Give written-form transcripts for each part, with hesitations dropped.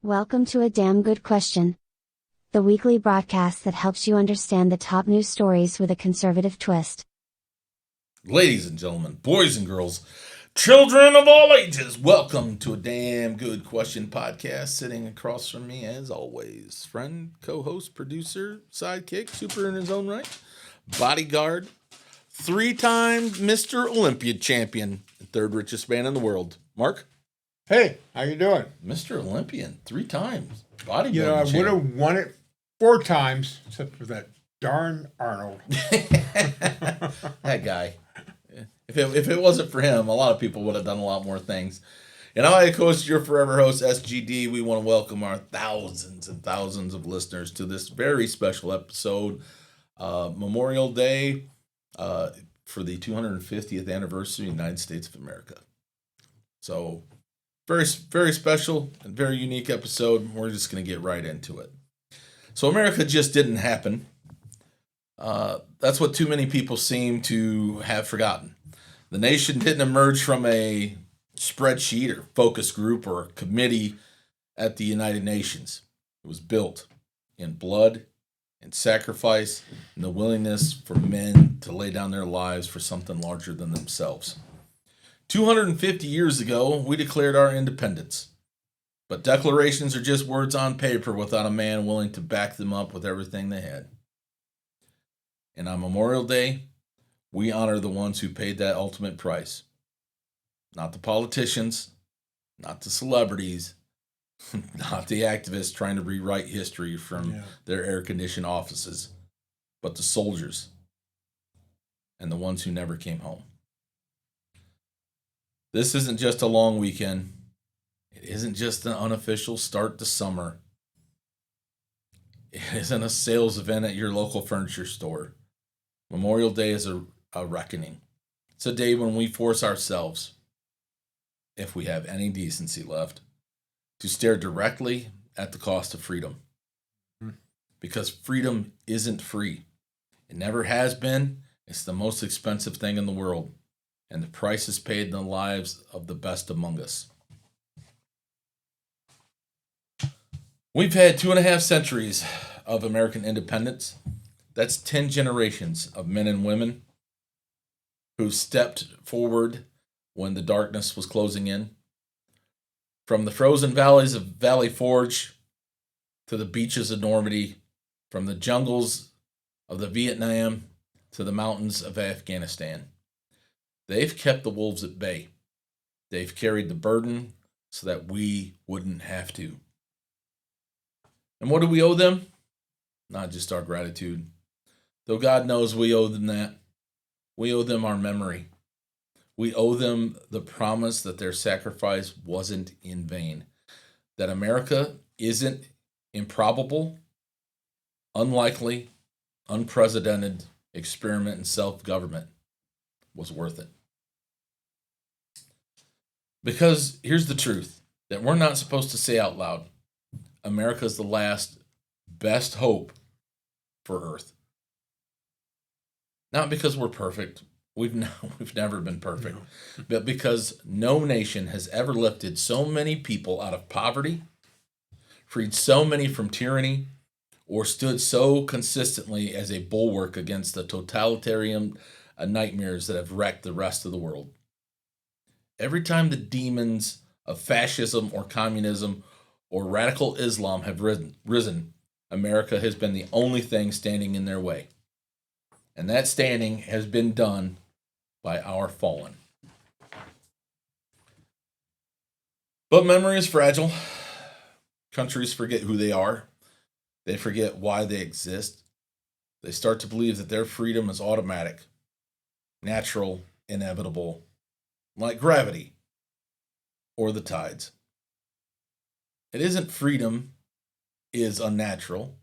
Welcome to A Damn Good Question, the weekly broadcast that helps you understand the top news stories with a conservative twist. Ladies and gentlemen, boys and girls, children of all ages, welcome to A Damn Good Question podcast. Sitting across from me, as always, friend, co-host, producer, sidekick, super in his own right, bodyguard, three-time Mr. Olympia champion, third richest man in the world, Mark. Hey, how you doing? Mr. Olympian, three times, bodybuilding You know, I would champion. have won it 4 times, except for that darn Arnold. That guy. If it wasn't for him, a lot of people would have done a lot more things. And I, of course, your forever host, SGD, we want to welcome our thousands and thousands of listeners to this very special episode, Memorial Day, for the 250th anniversary of the United States of America. So, very, very special and very unique episode. We're just going to get right into it. So, America just didn't happen. That's what too many people seem to have forgotten. The nation didn't emerge from a spreadsheet or focus group or committee at the United Nations. It was built in blood and sacrifice and the willingness for men to lay down their lives for something larger than themselves. 250 years ago, we declared our independence. But declarations are just words on paper without a man willing to back them up with everything they had. And on Memorial Day, we honor the ones who paid that ultimate price. Not the politicians, not the celebrities, not the activists trying to rewrite history from their air-conditioned offices, but the soldiers and the ones who never came home. This isn't just a long weekend. It isn't just an unofficial start to summer. It isn't a sales event at your local furniture store. Memorial Day is a reckoning. It's a day when we force ourselves, if we have any decency left, to stare directly at the cost of freedom. Because freedom isn't free. It never has been. It's the most expensive thing in the world. And the price is paid in the lives of the best among us. We've had 2.5 centuries of American independence. That's 10 generations of men and women who stepped forward when the darkness was closing in. From the frozen valleys of Valley Forge to the beaches of Normandy, from the jungles of the Vietnam to the mountains of Afghanistan. They've kept the wolves at bay. They've carried the burden so that we wouldn't have to. And what do we owe them? Not just our gratitude. Though God knows we owe them that. We owe them our memory. We owe them the promise that their sacrifice wasn't in vain. That America isn't improbable, unlikely, unprecedented experiment in self-government was worth it. Because here's the truth that we're not supposed to say out loud. America's the last best hope for Earth. Not because we're perfect. We've never been perfect. No. But because no nation has ever lifted so many people out of poverty, freed so many from tyranny, or stood so consistently as a bulwark against the totalitarian nightmares that have wrecked the rest of the world. Every time the demons of fascism or communism or radical Islam have risen, America has been the only thing standing in their way. And that standing has been done by our fallen. But memory is fragile. Countries forget who they are. They forget why they exist. They start to believe that their freedom is automatic, natural, inevitable, like gravity or the tides. It isn't freedom is unnatural.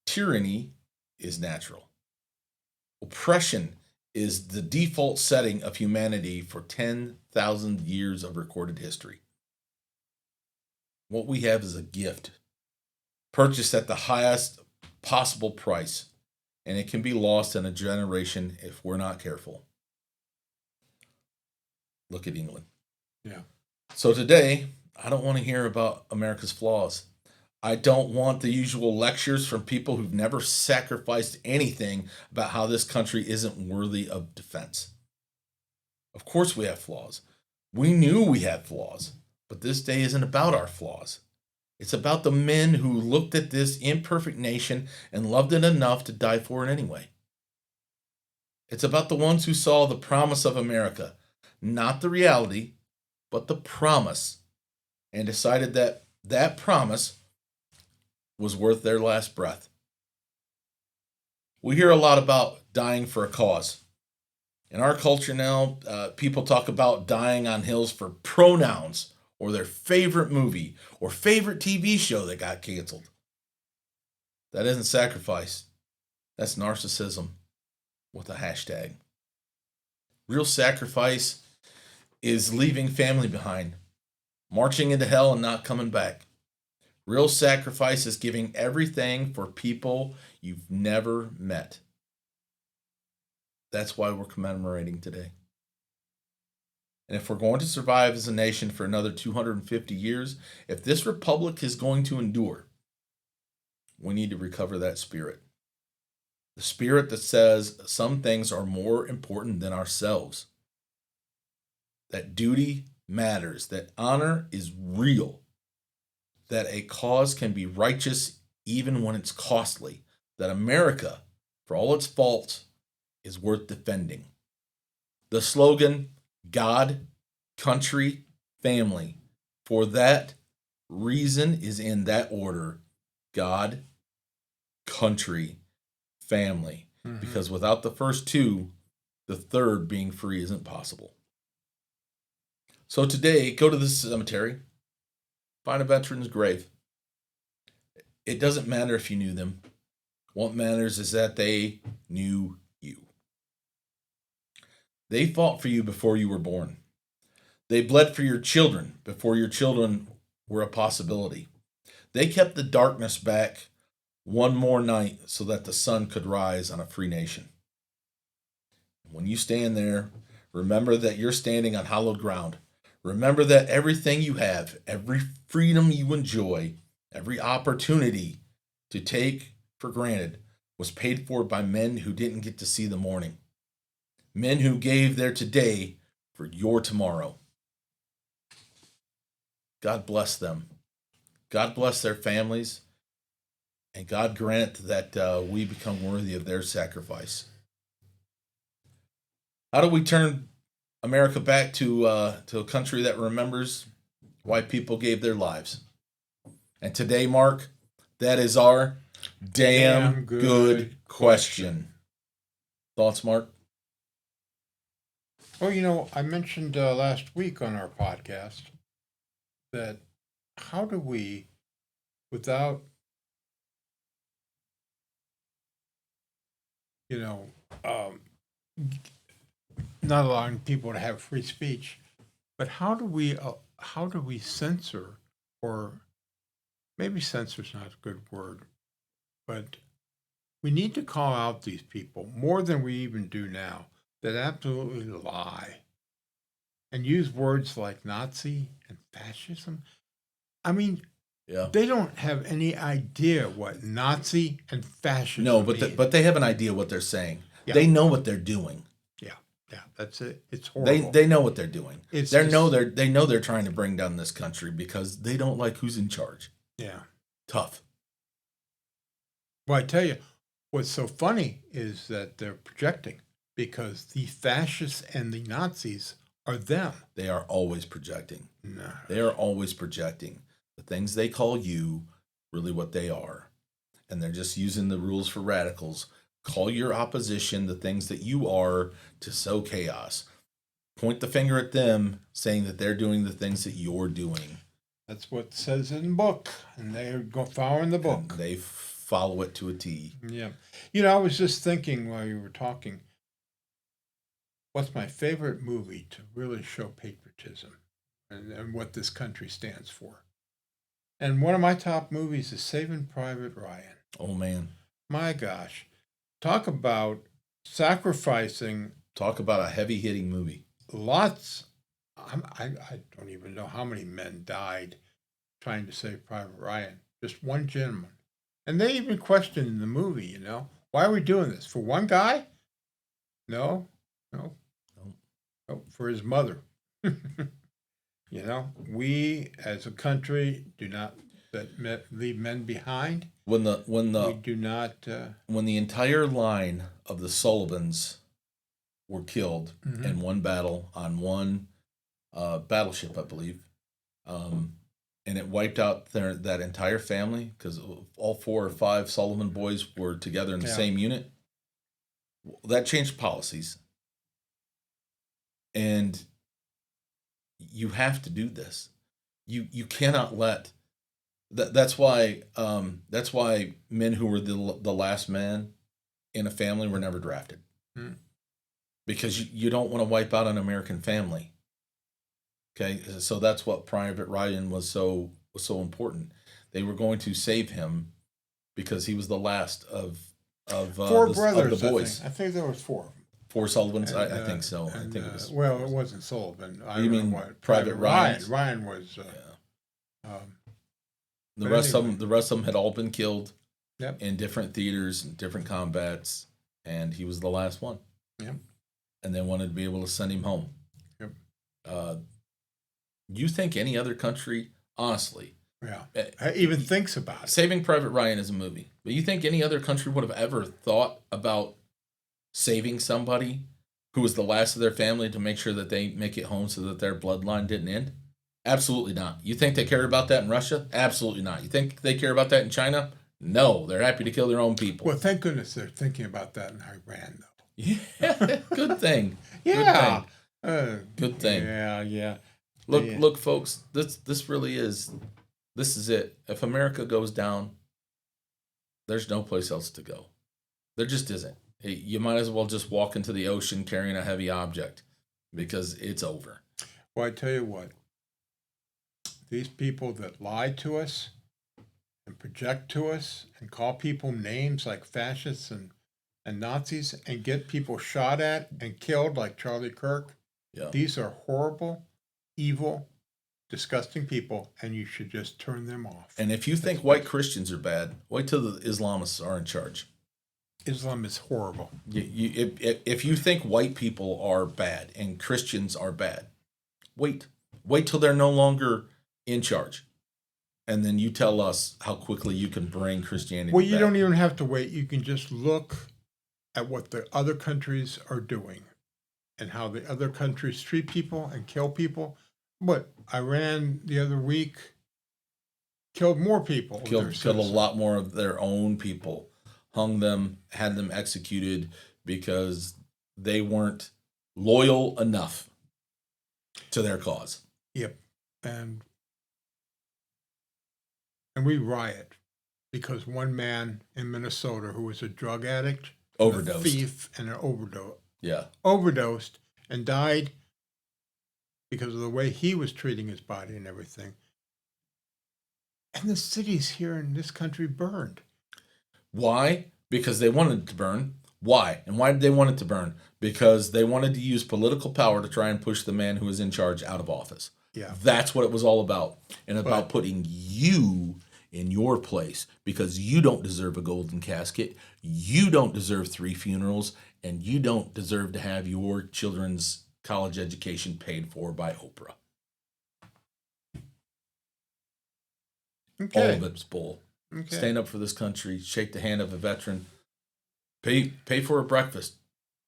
Tyranny is natural. Oppression is the default setting of humanity for 10,000 years of recorded history. What we have is a gift, purchased at the highest possible price, and it can be lost in a generation if we're not careful. Look at England. Yeah. So today, I don't want to hear about America's flaws. I don't want the usual lectures from people who've never sacrificed anything about how this country isn't worthy of defense. Of course, we have flaws. We knew we had flaws, but this day isn't about our flaws. It's about the men who looked at this imperfect nation and loved it enough to die for it anyway. It's about the ones who saw the promise of America, not the reality, but the promise, and decided that that promise was worth their last breath. We hear a lot about dying for a cause. In our culture now, people talk about dying on hills for pronouns or their favorite movie or favorite TV show that got canceled. That isn't sacrifice. That's narcissism with a hashtag. Real sacrifice is leaving family behind, marching into hell and not coming back. Real sacrifice is giving everything for people you've never met. That's why we're commemorating today. And if we're going to survive as a nation for another 250 years, if this republic is going to endure, we need to recover that spirit. The spirit that says some things are more important than ourselves. That duty matters, that honor is real, that a cause can be righteous even when it's costly, that America, for all its faults, is worth defending. The slogan, God, country, family, for that reason is in that order. God, country, family. Mm-hmm. Because without the first two, the third, being free, isn't possible. So today, go to the cemetery, find a veteran's grave. It doesn't matter if you knew them. What matters is that they knew you. They fought for you before you were born. They bled for your children before your children were a possibility. They kept the darkness back one more night so that the sun could rise on a free nation. When you stand there, remember that you're standing on hallowed ground. Remember that everything you have, every freedom you enjoy, every opportunity to take for granted was paid for by men who didn't get to see the morning. Men who gave their today for your tomorrow. God bless them. God bless their families. And God grant that we become worthy of their sacrifice. How do we turn America back to a country that remembers why people gave their lives? And today, Mark, that is our damn good question. Thoughts, Mark? Well, I mentioned last week on our podcast that how do we, without, not allowing people to have free speech, but how do we censor, or maybe censor is not a good word, but we need to call out these people more than we even do now that absolutely lie and use words like Nazi and fascism. I mean, yeah, they don't have any idea what Nazi and fascism No, mean. but they have an idea what they're saying. Yeah. They know what they're doing. Yeah, that's it. It's horrible. They know what they're doing. They know they're trying to bring down this country because they don't like who's in charge. Yeah. Tough. Well, I tell you, what's so funny is that they're projecting, because the fascists and the Nazis are them. They are always projecting. No. They are always projecting. The things they call you, really what they are. And they're just using the rules for radicals. Call your opposition the things that you are to sow chaos. Point the finger at them, saying that they're doing the things that you're doing. That's what it says in the book, and they're following the book. And they follow it to a T. Yeah. I was just thinking while you were talking, what's my favorite movie to really show patriotism and what this country stands for? And one of my top movies is Saving Private Ryan. Oh, man. My gosh. Talk about sacrificing. Talk about a heavy-hitting movie. Lots I don't even know how many men died trying to save Private Ryan. Just one gentleman. And they even questioned in the movie, why are we doing this? For one guy? No, no, no, for his mother. We as a country do not leave men behind. When We do not. when the entire line of the Sullivans were killed Mhm. in one battle on one battleship, I believe, and it wiped out that entire family because all 4 or 5 Sullivan boys were together in the Yeah. same unit. That changed policies, and you have to do this. You cannot let that's why men who were the last man in a family were never drafted. Hmm. Because you don't want to wipe out an American family. Okay, so that's what Private Ryan was so important. They were going to save him because he was the last of 4 brothers. of the boys. I think there was 4. 4 Sullivans. And, I think so. I and, think it was. well, it wasn't Sullivan. I You don't mean know what. Private Ryan? Ryan was. Yeah. The But rest anyway. of them had all been killed Yep. in different theaters, different combats, and he was the last one. Yep. And they wanted to be able to send him home. Yep. You think any other country, honestly, Yeah. Even thinks about it. Saving Private Ryan is a movie, but you think any other country would have ever thought about saving somebody who was the last of their family to make sure that they make it home so that their bloodline didn't end? Absolutely not. You think they care about that in Russia? Absolutely not. You think they care about that in China? No, they're happy to kill their own people. Well, thank goodness they're thinking about that in Iran, though. Yeah, good thing. Yeah. Good thing. Yeah. Look, folks. This really is. This is it. If America goes down, there's no place else to go. There just isn't. You might as well just walk into the ocean carrying a heavy object because it's over. Well, I tell you what. These people that lie to us and project to us and call people names like fascists and Nazis and get people shot at and killed like Charlie Kirk. Yeah. These are horrible, evil, disgusting people, and you should just turn them off. And if you think white Christians are bad, wait till the Islamists are in charge. Islam is horrible. If you think white people are bad and Christians are bad, wait till they're no longer in charge, and then you tell us how quickly you can bring Christianity. Well, you back. don't even have to wait. You can just look at what the other countries are doing and how the other countries treat people and kill people. But Iran the other week killed more people. Killed a lot more of their own people, hung them, had them executed because they weren't loyal enough to their cause. Yep. And we riot because one man in Minnesota who was a drug addict, Overdosed. a thief, and an overdosed and died because of the way he was treating his body and everything. And the cities here in this country burned. Why? Because they wanted it to burn. Why? And why did they want it to burn? Because they wanted to use political power to try and push the man who was in charge out of office. Yeah. That's what it was all about. And about putting you in your place because you don't deserve a golden casket. You don't deserve 3 funerals. And you don't deserve to have your children's college education paid for by Oprah. Okay. All of it's bull. Okay. Stand up for this country. Shake the hand of a veteran. Pay for a breakfast.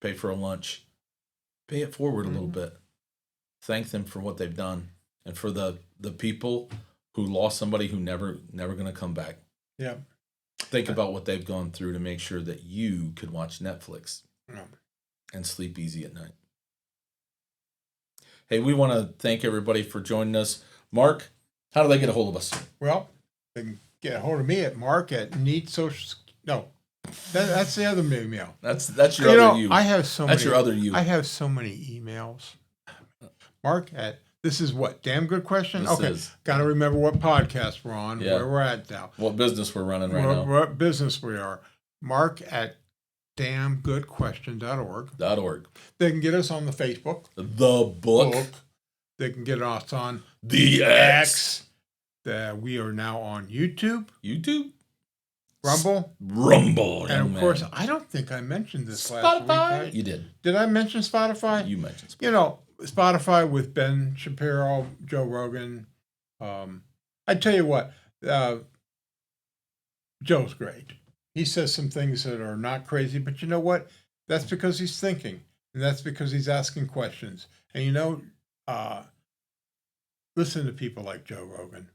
Pay for a lunch. Pay it forward a little bit. Thank them for what they've done. And for the people who lost somebody who never going to come back. Yeah. Think about what they've gone through to make sure that you could watch Netflix and sleep easy at night. Hey, we want to thank everybody for joining us. Mark, how do they get a hold of us? Well, they can get a hold of me at Mark at Neat Social. No, that's the other email. That's your other you. I have so That's many. your other you. I have so many emails. Mark at this is what damn good question. Got to remember what podcast we're on, where we're at now, what business we're running right now. What business we are. Mark at damngoodquestion.org. .org. They can get us on the Facebook. The book. They can get us on The X. We are now on YouTube, YouTube? Rumble, Rumble. and young of course, man. I don't think I mentioned this last week. Spotify. Right? You did. Did I mention Spotify? You mentioned Spotify. You know, Spotify with Ben Shapiro, Joe Rogan. I tell you what, Joe's great. He says some things that are not crazy, but you know what? That's because he's thinking, and that's because he's asking questions. And you know, listen to people like Joe Rogan.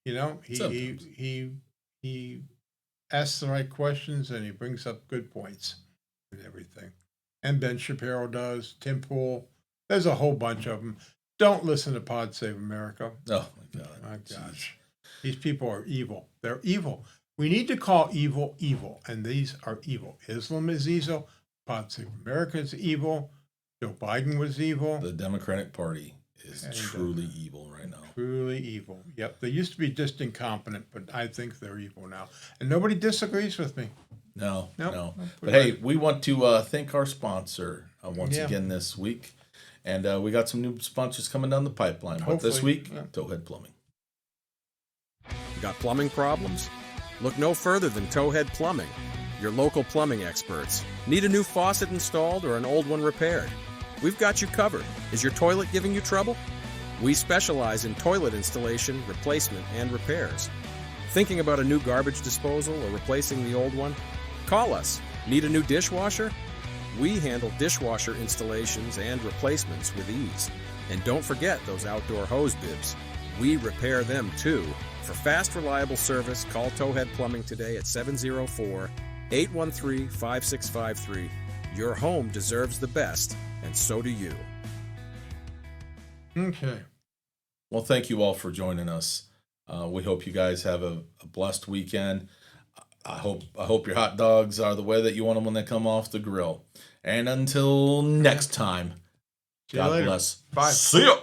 You know, he asks the right questions and he brings up good points and everything. And Ben Shapiro does. Tim Pool. There's a whole bunch of them. Don't listen to Pod Save America. Oh, my God. My gosh. These people are evil. They're evil. We need to call evil evil, and these are evil. Islam is evil. Pod Save America is evil. Joe Biden was evil. The Democratic Party is truly evil right now. Truly evil. Yep. They used to be just incompetent, but I think they're evil now. And nobody disagrees with me. No. But Right. hey, we want to thank our sponsor once Yeah. again this week. And we got some new sponsors coming down the pipeline. But this Hopefully, week, yeah. Towhead Plumbing. Got plumbing problems? Look no further than Towhead Plumbing, your local plumbing experts. Need a new faucet installed or an old one repaired? We've got you covered. Is your toilet giving you trouble? We specialize in toilet installation, replacement, and repairs. Thinking about a new garbage disposal or replacing the old one? Call us. Need a new dishwasher? We handle dishwasher installations and replacements with ease. And don't forget those outdoor hose bibs. We repair them too. For fast, reliable service, call Towhead Plumbing today at 704-813-5653. Your home deserves the best, and so do you. Okay. Well, thank you all for joining us. We hope you guys have a blessed weekend. I hope your hot dogs are the way that you want them when they come off the grill. And until next time, See you God later. bless. Bye. See ya.